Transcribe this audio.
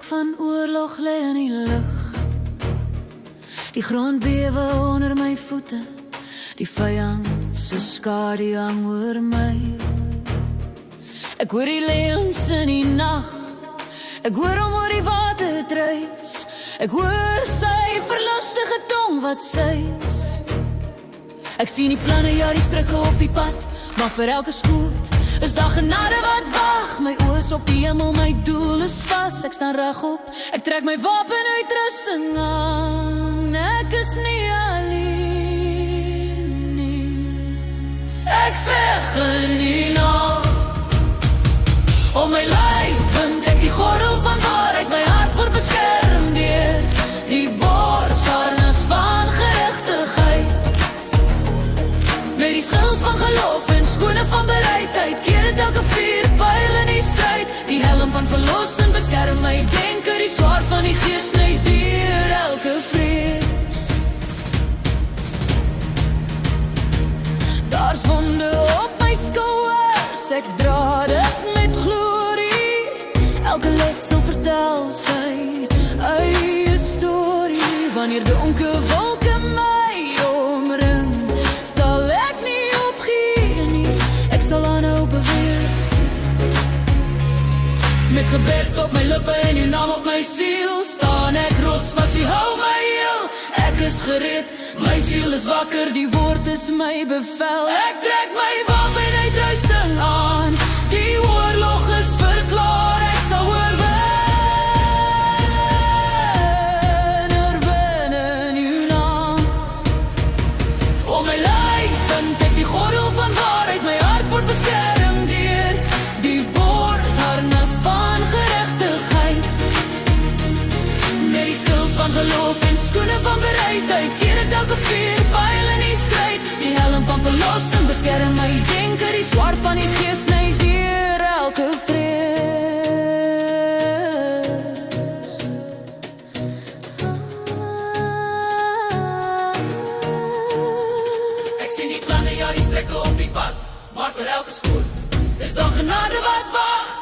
van oorlog lê in die lug. Die grond bewe onder my voete, die vyand se skadu hang oor my. Ek hoor die leeuns in die nag, ek hoor hom oor die water druis, ek hoor sy verlustige tong wat suis. Ek sien die planne, ja die strikke op die pad, maar vir elke skoot is daar genade wat wag. My oë is op die hemel, my doel is vas. Ek staan regop, ek trek my wapenuitrusting aan. Ek is nie alleen nie. Ek veg in die nag. Om my lyf bind ek die gordel van waarheid, my hart word beskerm deur die borsharnas van gerechtigheid. Met die skild van geloof en skoene van bereidheid, keer het elke vuurpyl in die stryd. Die helm van verlossing beskerm my denker, die swaard van die gees sny deur elke vrees. Daar's wonde op my skouers, ek dra dit met glorie. Elke letsel vertel sy eie storie. Wanneer donker wolke my omring, sal ek nie opgee nie, ek sal aanhou beweeg. Met gebed op my lippe en jou naam op my siel, staan ek rotsvas, jy hou my heel. Ek is gereed, my siel is wakker, die woord is my bevel. Ek trek my wapenuitrusting aan, die oorlog is verklaar, ek sal oorwin in jou naam. Om my lyf bind ek die gordel van waarheid, my hart word beskerm deur die borsharnas van gerechtigheid. Met die skild van geloof en skoene van bereidheid, keer het elke vuurpyl in die stryd. Die helm van verlossing beskerm my denker, die swaard van die gees sny deur elke vrees. Ek sien die planne, ja die strikke op die pad, maar vir elke skoot is daar genade wat wag.